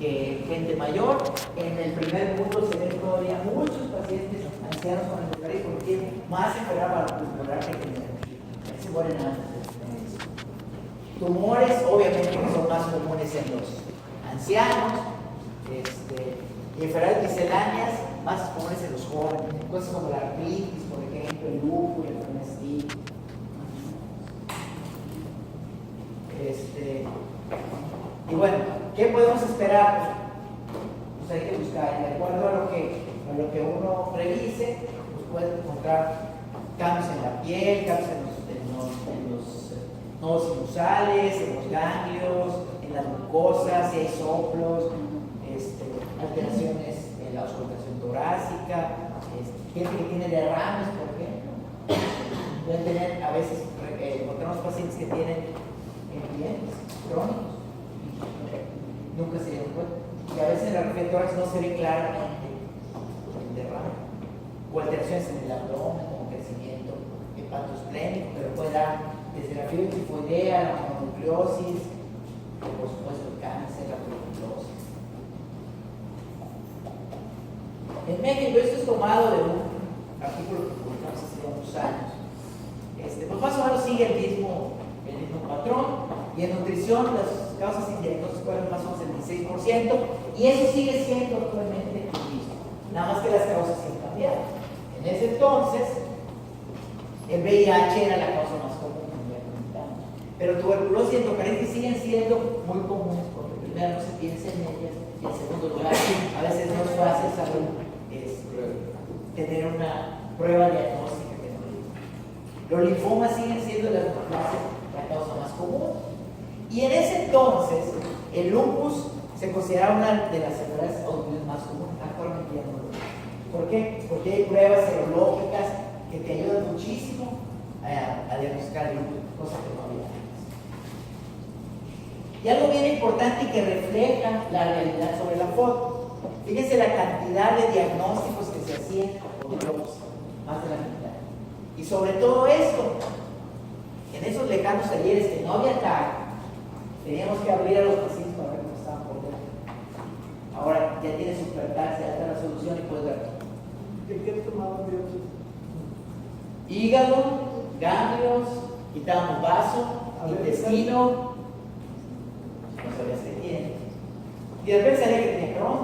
que gente mayor. En el primer punto se ven todavía muchos pacientes ancianos con endocarditis porque tienen más enfermedad valvular que general. Ahí se mueren antes. Tumores, obviamente, que son más comunes en los ancianos, y enfermedades misceláneas más comunes en los jóvenes, cosas como la artritis, por ejemplo, el lupus, el enfermedad. Y bueno, ¿qué podemos esperar? Pues hay que buscar, y de acuerdo a lo que uno revise, pues puede encontrar cambios en la piel, cambios en los nodos sinusales, en los ganglios, en las mucosas, si hay soplos, alteraciones en la auscultación torácica, gente que tiene derrames, por ejemplo. Pueden tener, a veces, encontramos pacientes que tienen dientes crónicos, nunca se dieron cuenta. Y a veces en la reflectórax no se ve claramente el derrame. O alteraciones en el abdomen, como crecimiento hepatoesplénico, pero puede dar desde la fiebre tifoidea, la mononucleosis, y por supuesto el cáncer, la tuberculosis. En México, esto es tomado de un artículo que publicamos hace unos años. Pues más o menos sigue el mismo patrón, y en nutrición las causas indirectas fueron más o menos el 16%, y eso sigue siendo actualmente el mismo, nada más que las causas se han cambiado. En ese entonces, el VIH era la causa más común, pero tuberculosis y endocarditis siguen siendo muy comunes, porque primero no se piensa en ellas, y en segundo lugar, a veces no es fácil saber tener una prueba diagnóstica que no diga. Los linfomas siguen siendo la causa más común. Y en ese entonces, el lupus se consideraba una de las enfermedades autoinmunes más comunes. Actualmente ya no lo es. ¿Por qué? Porque hay pruebas serológicas que te ayudan muchísimo a diagnosticar el lupus, cosa que no había antes. Y algo bien importante y que refleja la realidad sobre la foto. Fíjense la cantidad de diagnósticos que se hacían con globos, más de la mitad. Y sobre todo esto, en esos lejanos talleres que no había TAC, teníamos que abrir a los pacientes para ver cómo estaban por dentro. Ahora ya tiene supertax de alta resolución y puedes ver. ¿Qué tomaban biopsias? Hígado, ganglios, quitábamos vaso, intestino, no sabías qué tiene. Y de repente salía que tenía Crohn,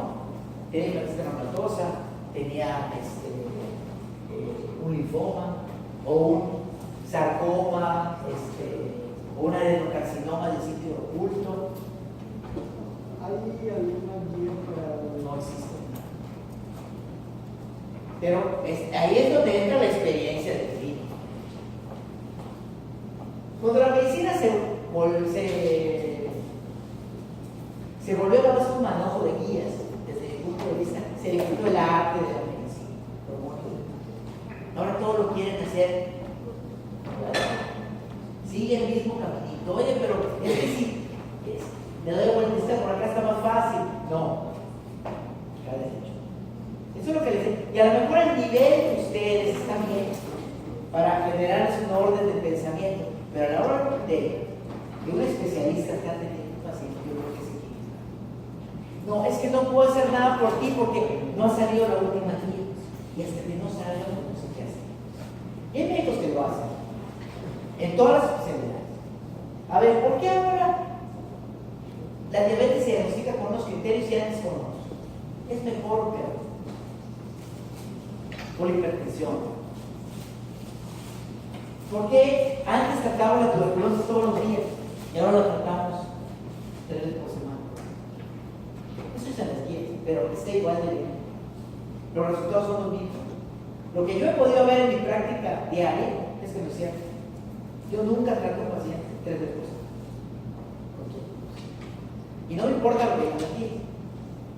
tenía hepatitis reumatosa, tenía un linfoma o un sarcoma, o un adenocarcinoma del sitio oculto. ¿Hay alguna guía para...? No existe. Pero ahí es donde entra la experiencia del clínico. Cuando la medicina se volvió más un manojo de guías, desde mi punto de vista, se le quitó el arte de la medicina. Ahora todo lo quieren hacer. Sigue el mismo caminito. Oye, pero es que si le doy vuelta por acá está más fácil. No, cada derecho. Eso es lo que les digo. Y a lo mejor el nivel de ustedes está bien para generar un orden de pensamiento, pero a la hora de un especialista que ande en un paciente, yo creo que se equivoca. No, es que no puedo hacer nada por ti porque no ha salido la última guía. Y hasta que no salga, no sé qué hacer. Y hay médicos que lo hacen en todas las especialidades. A ver, ¿por qué ahora la diabetes se diagnostica con unos criterios y antes con otros? Es mejor que por hipertensión. ¿Por qué antes trataba la tuberculosis todos los días y ahora la tratamos 3 veces por semana? Eso es en las guías, pero está igual de bien. Los resultados son los mismos. Lo que yo he podido ver en mi práctica diaria es que no es cierto. Yo nunca trato a un paciente 3 veces por semana. Y no me importa lo que digan aquí.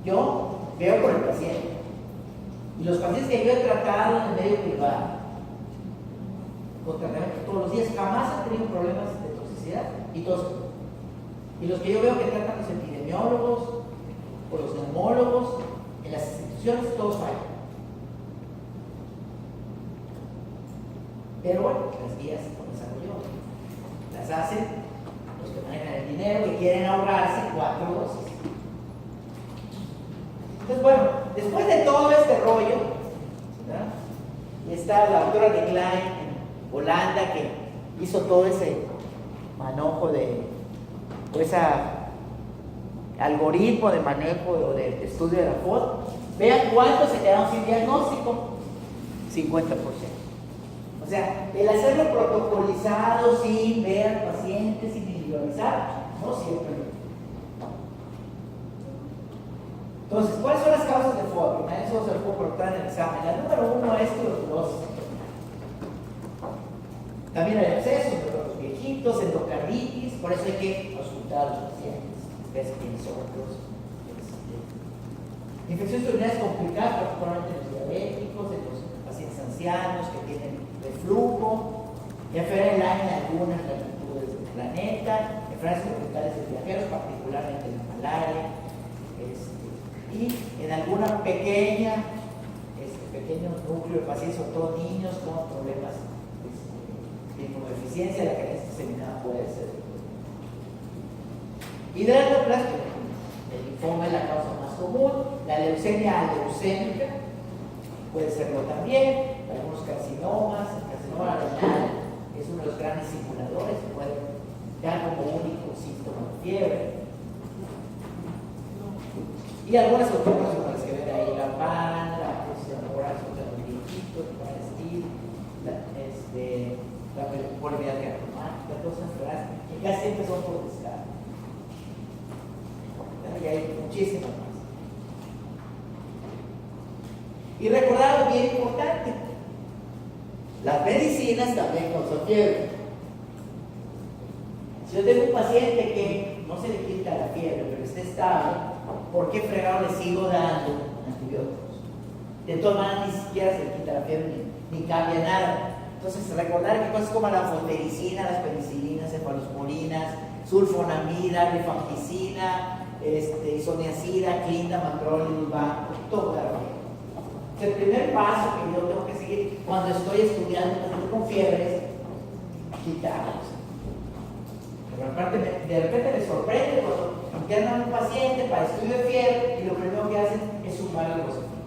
Yo veo por el paciente. Y los pacientes que yo he tratado en el medio privado, con tratamiento todos los días, jamás han tenido problemas de toxicidad y todos. Y los que yo veo que tratan los epidemiólogos o los neumólogos en las instituciones, todos fallan. Pero bueno, las guías como las hago yo, las hacen los que manejan el dinero, que quieren ahorrarse 4 dosis. Entonces, bueno, después de todo este rollo, ¿verdad? Y está la doctora de Klein en Holanda que hizo todo ese manojo de, o ese algoritmo de manejo o de estudio de la FOD. Vean cuántos se quedaron sin diagnóstico: 50%. O sea, el hacerlo protocolizado sin ver pacientes, sin individualizar, no siempre. Entonces, ¿cuáles son las causas de FOD? Eso se lo puedo preguntar en el examen. La número 1 es tuberculosis. También hay abscesos de los viejitos, endocarditis, por eso hay que auscultar a los pacientes, ver si tienen otros. Infecciones urinarias complicadas, particularmente en los diabéticos, en los pacientes ancianos que tienen reflujo, enfermedades en algunas latitudes del planeta, enfermedades tropicales de viajeros, particularmente la malaria, y en alguna pequeño núcleo de pacientes, sobre todo niños con problemas de inmunodeficiencia, la carencia diseminada puede ser. Hidradoplastia, el linfoma es la causa más común, la leucemia leucémica puede serlo también, algunos carcinomas, el carcinoma renal es uno de los grandes simuladores que puede dar como único síntoma de fiebre. Y algunas otras como las que ven ahí, la PAN, la posición oral contra los viejitos, la STIL, la poliomielia reumática, todas esas enfermedades que casi siempre son por descarga. Y hay muchísimas más. Y recordar algo bien importante: las medicinas también causan fiebre. Si yo tengo un paciente que no se le quita la fiebre, pero está estable, ¿por qué fregado le sigo dando antibióticos? De todas maneras, ni siquiera se le quita la fiebre ni cambia nada. Entonces, recordar que cosas como la anfotericina, las penicilinas, cefalosporinas, sulfonamida, rifampicina, isoniazida, clindamatrol, ilbanco, todo da fiebre. El primer paso que yo tengo que seguir cuando estoy estudiando con fiebres es quitarlos. Pero aparte, de repente me sorprende cuando internan a un paciente para estudio de fiebre y lo primero que hacen es sumar el rosafino.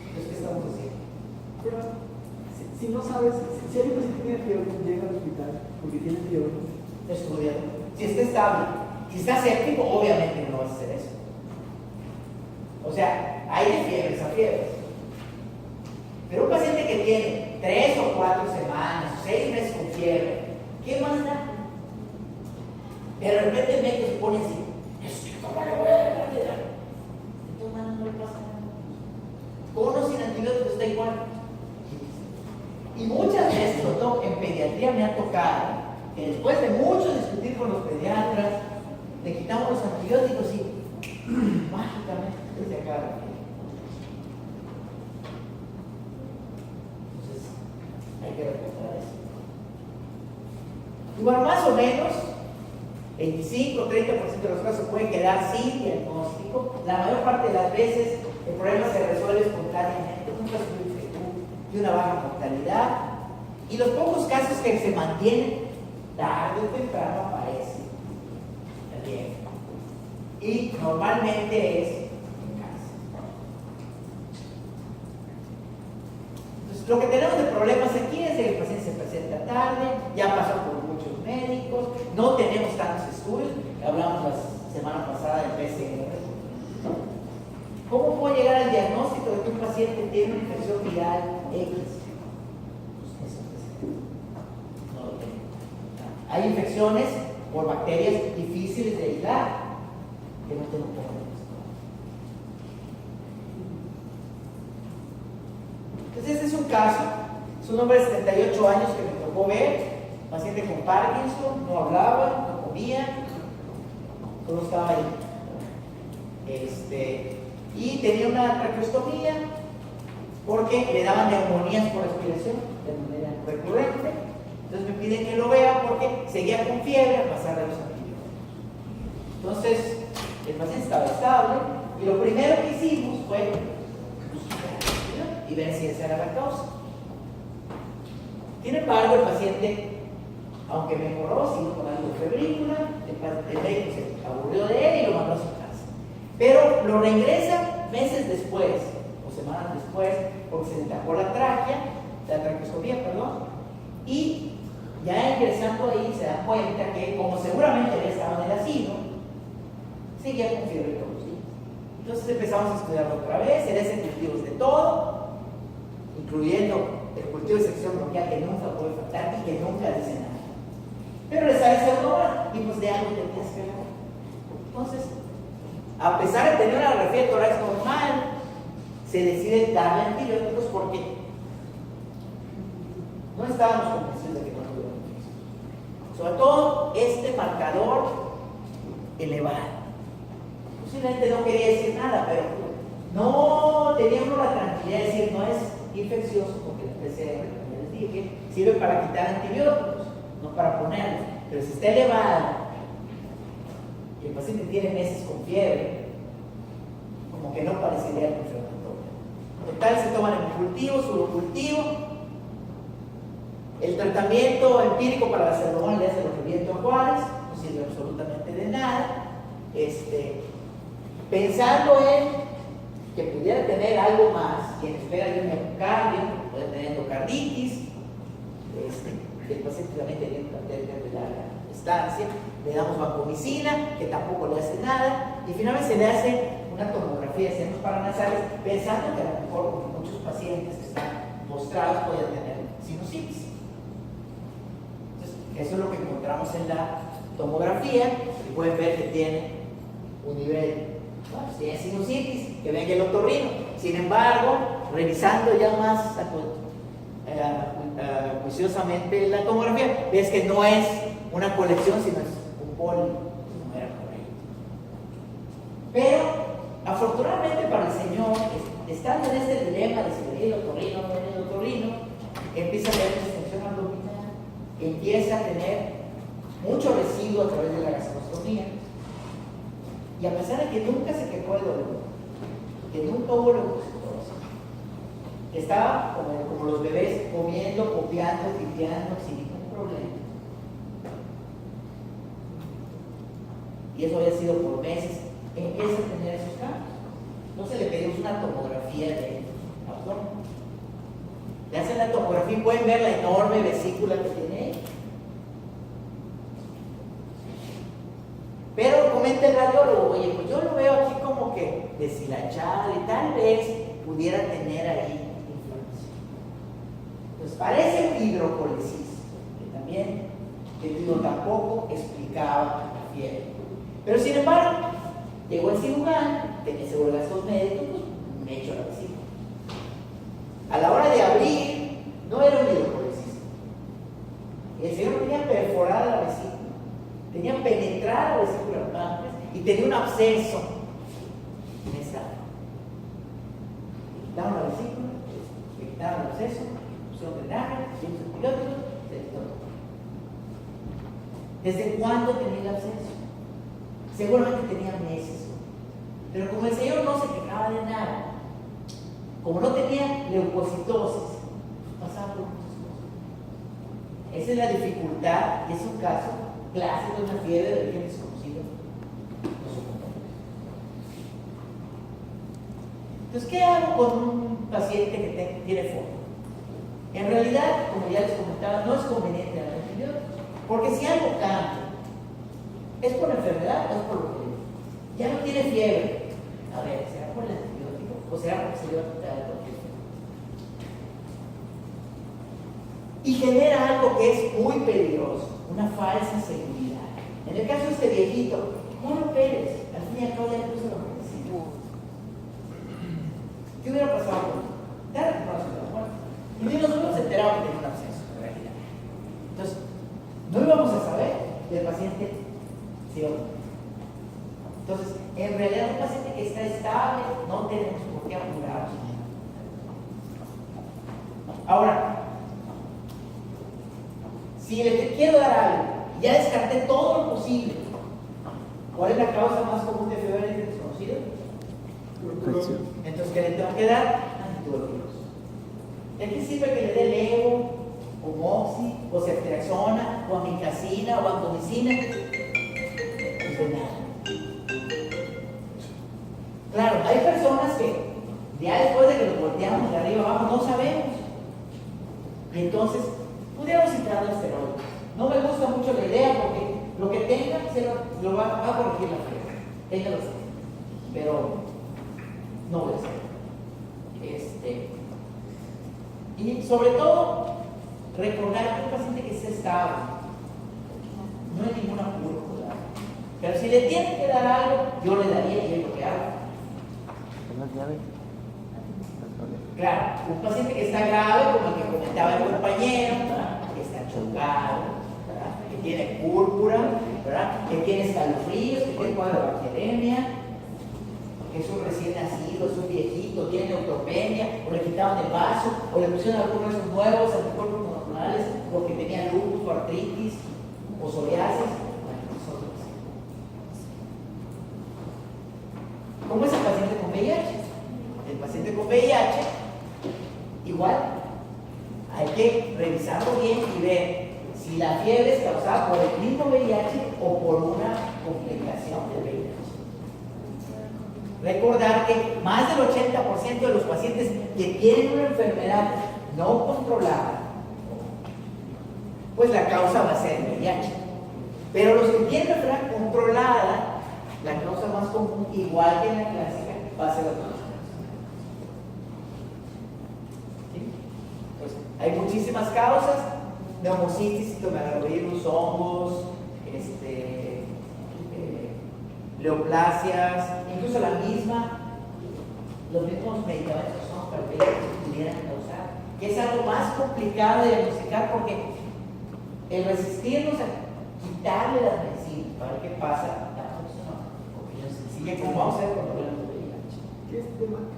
Entonces, ¿qué estamos haciendo? Pero si no sabes, si hay un paciente que tiene fiebre, llega al hospital porque tiene fiebre. Estudiando. Si está estable y está séptico, obviamente no vas a hacer eso. O sea, hay de fiebres a fiebres. Pero un paciente que tiene 3 o 4 semanas, 6 meses con fiebre, ¿qué más da? De repente el médico se pone así: es que ¿cómo le voy a dar cantidad? Entonces, no le pasa nada. Con o sin antibióticos está igual. Y muchas veces, en pediatría me ha tocado que después de mucho discutir con los pediatras, le quitamos los antibióticos y mágicamente se acaba. Entonces, hay que recordar eso. Y bueno, más o menos 25-30% de los casos se pueden quedar sin diagnóstico. La mayor parte de las veces el problema se resuelve espontáneamente, nunca es de una baja mortalidad. Y los pocos casos que se mantienen, tarde o temprano aparece el riesgo. Y normalmente es en casa. Entonces, lo que tenemos de problemas aquí es que el paciente se presenta tarde, ya pasó por muchos médicos, no tenemos tantos estudios, hablamos la semana pasada del PCR. ¿Cómo puedo llegar al diagnóstico de que un paciente tiene una infección viral X? No lo tengo. Hay infecciones por bacterias difíciles de aislar que no tengo problemas. Entonces, este es un caso. Es un hombre de 78 años que me tocó ver, paciente con Parkinson, no hablaba, no comía, solo estaba ahí. Y tenía una traqueostomía porque le daban neumonías por respiración de manera recurrente. Entonces me piden que lo vea porque seguía con fiebre a pasar de los antibióticos. Entonces el paciente estaba estable y lo primero que hicimos fue buscar y ver si esa era la causa. Sin embargo, el paciente, aunque mejoró, siguió con algo de febrícula, el médico se aburrió de él y lo mandó a su casa. pero lo regresa meses después, o semanas después, porque se le tapó la traqueostomía, y ya ingresando ahí se da cuenta que, como seguramente había estado en el asilo, seguía con fiebre todos los días. Entonces empezamos a estudiarlo otra vez, se le hacen cultivos de todo, incluyendo el cultivo de sección bronquial que nunca puede faltar y que nunca dice nada. Pero le sale pseudoma y pues de algo tenías que ver. Entonces, a pesar de tener una radiografía torácica normal, se decide darle antibióticos porque no estábamos convencidos de que no tuviera infección. Sobre todo este marcador elevado. Posiblemente no quería decir nada, pero no tenía uno la tranquilidad de decir no es infeccioso porque la PCR, como les dije, sirve para quitar antibióticos, no para ponerlos. Pero si está elevado y el paciente tiene meses con fiebre, como que no parecería confirmatorio. Total, se toman el cultivo, surocultivo. El tratamiento empírico para la pseudomonas le hace lo que viento a Juárez, no sirve absolutamente de nada. Pensando en que pudiera tener algo más, quien espera de un miocardio, puede tener endocarditis, el paciente también tenía un plantel de larga estancia, le damos vancomicina, que tampoco le hace nada, y finalmente se le hace una tomografía de senos paranasales, pensando que a lo mejor muchos pacientes que están postrados pueden tener sinusitis. Entonces, eso es lo que encontramos en la tomografía, y pueden ver que tiene un nivel, pues tiene sinusitis, que venga el otorrino. Sin embargo, revisando ya más juiciosamente la tomografía, ves que no es una colección, sino es un pólipo, no era correcto. Pero, afortunadamente para el señor, estando en este dilema de si venía el otorrino o no venía el otorrino, empieza a tener extensión abdominal, empieza a tener mucho residuo a través de la gastrostomía. Y a pesar de que nunca se quejó de dolor, que nunca hubo leucocitosis, que estaba como los bebés comiendo, copiando, limpiando, sin ningún problema. Y eso había sido por meses. Empieza a tener esos cambios. Entonces le pedimos una tomografía de abdomen. Le hacen la tomografía y pueden ver la enorme vesícula que tiene ahí. Pero comenta el radiólogo, oye, pues yo lo veo aquí como que deshilachado y tal vez pudiera tener ahí inflamación. Entonces parece un hidrocolisis, que también, que digo, tampoco explicaba la fiebre. Pero sin embargo, llegó el cirujano, tenía seguro gastos médicos, pues me echó la vesícula. A la hora de abrir, no era un hidrocolisis. El señor tenía perforada la vesícula. Tenía penetrada la vesícula del páncreas y tenía un absceso en esa área. Le quitaron la vesícula, le quitaron el absceso, pusieron drenaje, pusieron antibióticos, se quitó todo. ¿Desde cuándo tenía el absceso? Seguramente tenía meses. Pero como el señor no se quejaba de nada, como no tenía leucocitosis, pasaba por muchas cosas. Esa es la dificultad, y es un caso clásico de una fiebre de origen desconocido. Entonces, ¿qué hago con un paciente que tiene foco? En realidad, como ya les comentaba, no es conveniente dar antibióticos, porque si algo cambia, ¿es por enfermedad o es por lo que ya no tiene fiebre? A ver, ¿será por el antibiótico o será porque se le va a quitar el cualquier? Y genera algo que es muy peligroso, una falsa seguridad. En el caso de este viejito, no lo operes, al fin y al cabo ya no se lo necesita. ¿Qué hubiera pasado con él? Ya recuperado de la muerte. Y ni nosotros se enteramos que tenía un absceso, en realidad. Entonces, no íbamos a saber del paciente sí o no. Entonces, en realidad, un paciente que está estable, no tenemos por qué apurarnos. Ahora, si le quiero dar algo, ya descarté todo lo posible, ¿cuál es la causa más común de fiebre en el desconocido? Entonces, ¿qué le tengo que dar? Antibióticos. ¿De qué sirve que le dé levo, o moxi, o ceftriaxona, o amikacina, o vancomicina? Pues de nada. cosas que ya después de que los volteamos de arriba abajo no sabemos. Y entonces pudiéramos entrar en esteroides. No me gusta mucho la idea porque lo que tenga lo va a corregir la fe. Téngalo así. Pero no voy a hacer. Y sobre todo, recordar que un paciente que esté estable no hay ninguna curva. Pero si le tiene que dar algo, yo le daría y es lo que hago. Claro, un paciente que está grave, como el que comentaba el compañero, ¿verdad? Que está chocado, ¿verdad? Que tiene púrpura, ¿verdad? Que tiene escalofríos, que tiene cuadro de bacteremia, que es un recién nacido, es un viejito, tiene neutropenia, o le quitaban el vaso, o le pusieron algunos de esos nuevos anticuerpos monoclonales, porque tenía lupus, o artritis, o psoriasis. Bueno, nosotros. ¿Cómo es el paciente con VIH? El paciente con VIH, igual, hay que revisarlo bien y ver si la fiebre es causada por el mismo VIH o por una complicación del VIH. Recordar que más del 80% de los pacientes que tienen una enfermedad no controlada, pues la causa va a ser el VIH. Pero los que tienen una enfermedad controlada, la causa más común, igual que en la clásica, va a ser la causa. Hay muchísimas causas: neumocitis, citomegalovirus, hongos, neoplasias, incluso los mismos medicamentos son para el VIH que pudieran causar, que es algo más complicado de diagnosticar porque el resistirnos a quitarle las medicinas para ver qué pasa, tampoco es una opinión sencilla, como vamos a ver cuando hablamos de VIH. ¿Qué es DMAC?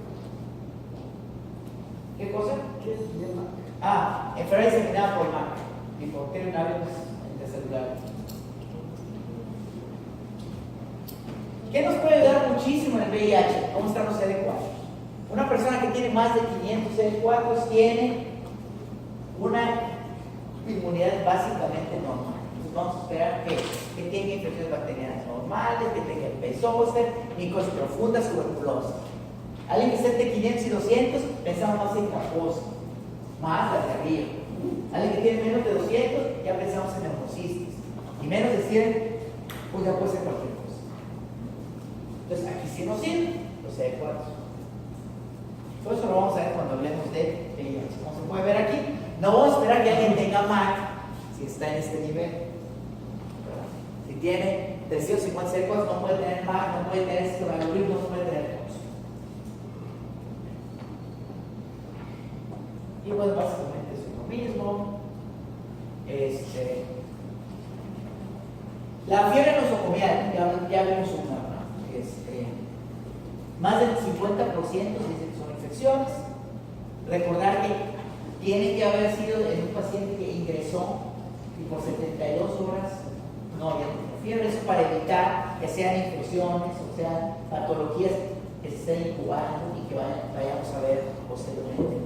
¿Qué cosa? ¿Qué es DMAC? Enfermedad diseminada por MAC, difteria un avión intercelular. ¿Qué nos puede ayudar muchísimo en el VIH? ¿Cómo están los CD4? Una persona que tiene más de 500 CD4 tiene una inmunidad básicamente normal. Entonces vamos a esperar que tenga infecciones bacterianas normales, que tenga herpes zóster, micosis profundas, tuberculosis. Alguien que esté entre 500 y 200, pensamos más en caposa, más las de arriba. Alguien que tiene menos de 200, ya pensamos en neumocistis. Y menos de 100, pues ya puede ser cualquier cosa. Entonces aquí sí nos sirven los CD4. Todo eso lo vamos a ver cuando hablemos de VIH. Como se puede ver aquí, no vamos a esperar que alguien tenga MAC si está en este nivel. Si tiene 350 CD4, no puede tener MAC, no puede tener citomegalovirus, no puede tener tos. Y pues básicamente es lo mismo. La fiebre nosocomial, ya vimos una, ¿no? Más del 50% se dice que son infecciones. Recordar que tiene que haber sido en un paciente que ingresó y por 72 horas no había tenido fiebre. Eso para evitar que sean infecciones o sean patologías que se estén incubando y que vayamos a ver posteriormente en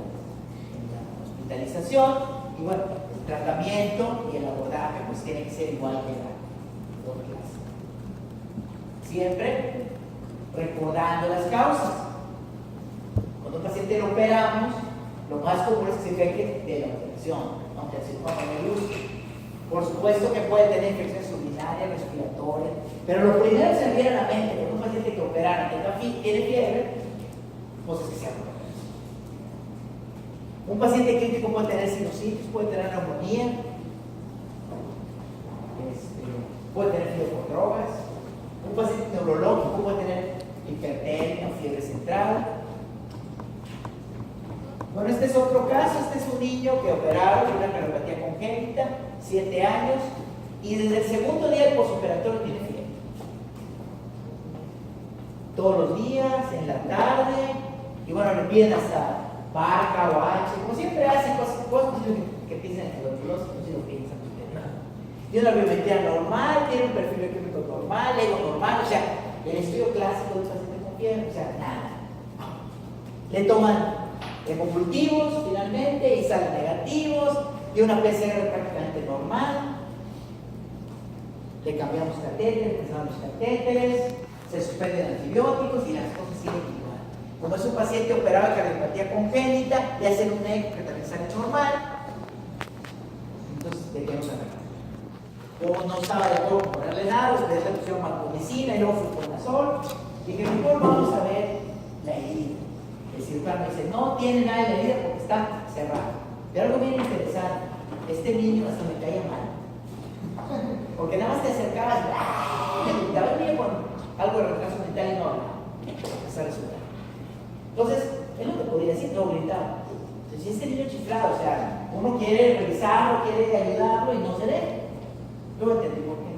la hospitalización. Y bueno, el tratamiento y el abordaje pues tiene que ser igual que la clase. Siempre recordando las causas. Cuando un paciente lo operamos, lo más común es que se infecte de la infección, aunque el cirujano no le guste. Por supuesto que puede tener infecciones urinarias, respiratorias, pero lo primero que se me viene a la mente cuando un paciente que operaron tiene fiebre, pues es que se ha operado. Un paciente crítico puede tener sinusitis, puede tener neumonía, puede tener fiebre por drogas. Un paciente neurológico puede tener hipertermia, fiebre central. Bueno, este es otro caso. Este es un niño que operaron de una cardiopatía congénita, 7 años, y desde el segundo día del posoperatorio tiene fiebre. Todos los días, en la tarde, y bueno, le piden hasta barca o H, como siempre hacen cosas que piensan en tuberculosis, no sé lo que piensan ustedes, ¿no? Tiene una biometría normal, tiene un perfil bioquímico normal, ego normal, o sea, el estudio clásico de un paciente con fiebre, o sea, nada. Le toman hemocultivos finalmente y salen negativos, y una PCR prácticamente normal. Le cambiamos catéteres, empezamos los catéteres, se suspenden antibióticos y las cosas siguen igual. Como es un paciente operado de cardiopatía congénita, le hacen un eco que también sale normal. Entonces, ¿de qué nos agarramos? Yo no estaba de acuerdo con ponerle nada, ustedes le pusieron vancomicina y luego fluconazol. Dije, mejor vamos a ver la herida. El cirujano dice, no tiene nada en la herida porque está cerrada. Pero algo bien interesante, este niño hasta me caía mal. Porque nada más te acercabas y te venía con algo de retraso mental y no hablaba. Empezar a resultar. Entonces, él no te podía decir, no gritaba. Entonces, si este niño chiflado, o sea, uno quiere revisarlo, quiere ayudarlo y no se deja. Luego entendí por qué.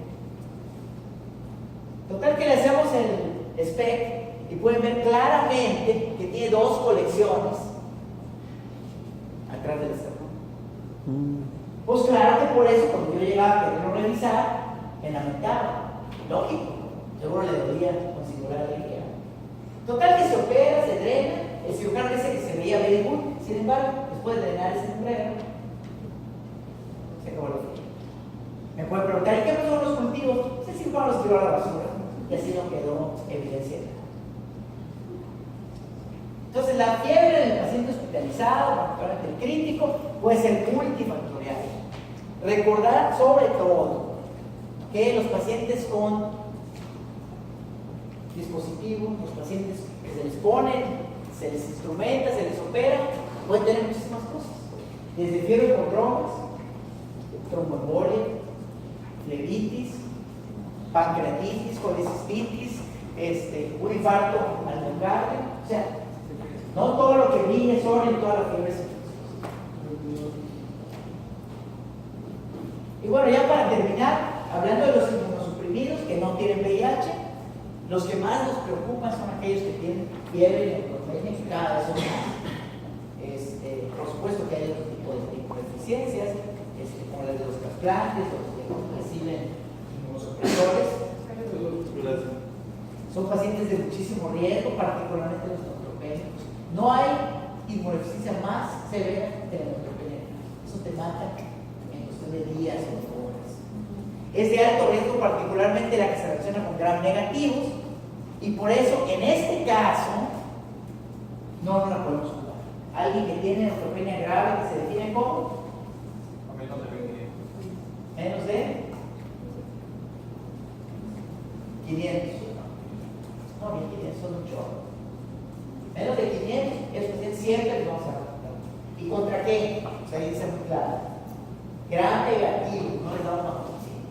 Total que le hacemos el SPEC y pueden ver claramente que tiene dos colecciones atrás del esternón. Pues claro que por eso cuando yo llegaba a quererlo revisar, me lamentaba. Lógico, seguro le dolía con singular alegría. Total que se opera, se drena, el cirujano dice que se veía very good, sin embargo, después de drenar ese sombrero, se acabó la fecha. Me pueden preguntar, ¿y qué pasó con los cultivos? Ese cirujano los tiró a la basura y así no quedó evidencia de nada. Entonces, la fiebre del paciente hospitalizado, particularmente el crítico, puede ser multifactorial. Recordar sobre todo que los pacientes con dispositivos, los pacientes que se les ponen, se les instrumenta, se les opera, pueden tener muchísimas cosas. Desde fiebre por trompas, tromboembolia, flebitis, pancreatitis, colecistitis, un infarto al miocardio. O sea, no todo lo que brilla es oro y toda la fiebre es infecciosa. Y bueno, ya para terminar, hablando de los inmunosuprimidos que no tienen VIH, los que más nos preocupan son aquellos que tienen fiebre y neutropenia, que cada vez son más. Por supuesto que hay otro tipo de deficiencias, como las de los trasplantes, los que reciben inmunosupresores. Son pacientes de muchísimo riesgo, particularmente los neutropénicos. No hay inmunodeficiencia más severa que la neutropenia. Eso te mata en cuestión de días o horas. Es de alto riesgo, particularmente la que se relaciona con gram negativos, y por eso, en este caso, no la podemos jugar. Alguien que tiene neutropenia grave, que se define como A menos de 20. menos de 500. No, 1500 son un chorro. Menos de 500, eso siempre les vamos a tratar. ¿Y contra qué? O sea, ahí dice muy claro. Gran negativo, no les damos una posición.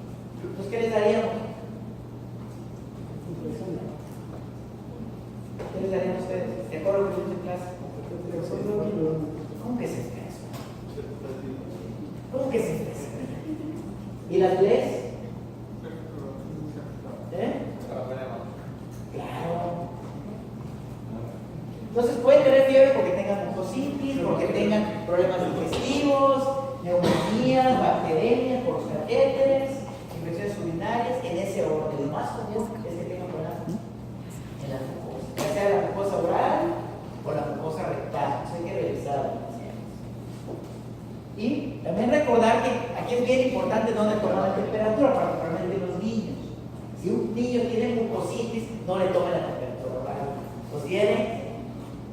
Entonces, ¿qué les daríamos? ¿Qué les darían a ustedes? ¿De acuerdo con lo que en clase? ¿Cómo que se estresa? ¿Cómo que se estresa? ¿Y las leyes? Claro. Entonces pueden tener fiebre porque tengan mucositis, porque tengan problemas digestivos, neumonías, bacterias, por los catéteres, infecciones urinarias, en ese orden. Lo más común es que tengan problemas en la mucosa, ya sea la mucosa oral o la mucosa rectal. Eso hay que revisar a los pacientes. Y también recordar que aquí es bien importante dónde tomar la temperatura, particularmente en los niños. Si un niño tiene mucositis, no le tomen la temperatura oral. O si tiene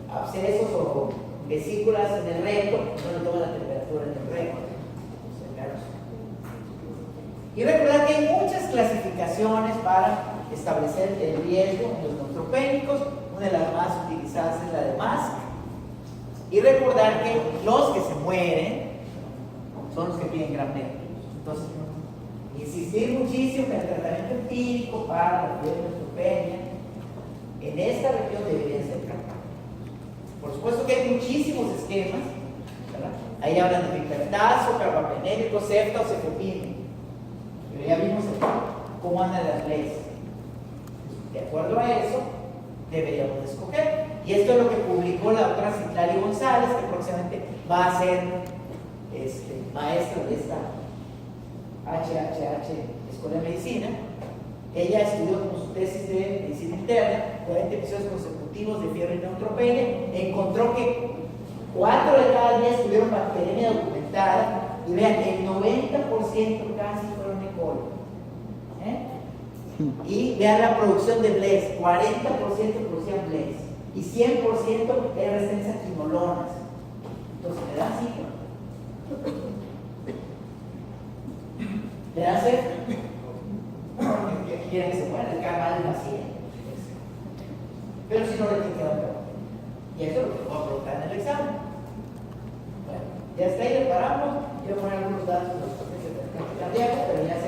abscesos o vesículas en el recto, no le tomen la temperatura en el recto. Y recordar que hay muchas clasificaciones para establecer el riesgo en los neutropénicos. Una de las más utilizadas es la de MASC. Y recordar que los que se mueren son los que piden gram negativos. Entonces, insistir muchísimo en el tratamiento empírico para la fiebre neutropenia en esta región debería ser tratado. Por supuesto que hay muchísimos esquemas, ¿verdad? Ahí hablan de pipertazo, carbapenémico, cefta o cefepime. Pero ya vimos cómo andan las leyes. De acuerdo a eso, deberíamos escoger. Y esto es lo que publicó la doctora Citlali González, que próximamente va a ser maestra de esta HHH Escuela de Medicina. Ella estudió como su tesis de medicina interna 40 episodios consecutivos de fiebre y neutropenia. Encontró que 4 de cada 10 tuvieron bacteremia documentada y vean, el 90% casi fueron E. coli. Y vean la producción de Blaise, 40% producían Blaise y 100% resistentes a quinolonas. Entonces le dan ciclo. Le dan sed. Quieren que se muera, le cae mal el paciente. Pero si no le tiene que dar peor. Y eso es lo que voy a preguntar en el examen. Bueno, ya está ahí, le paramos. Quiero poner algunos datos de los pacientes de cardíaco, pero ya se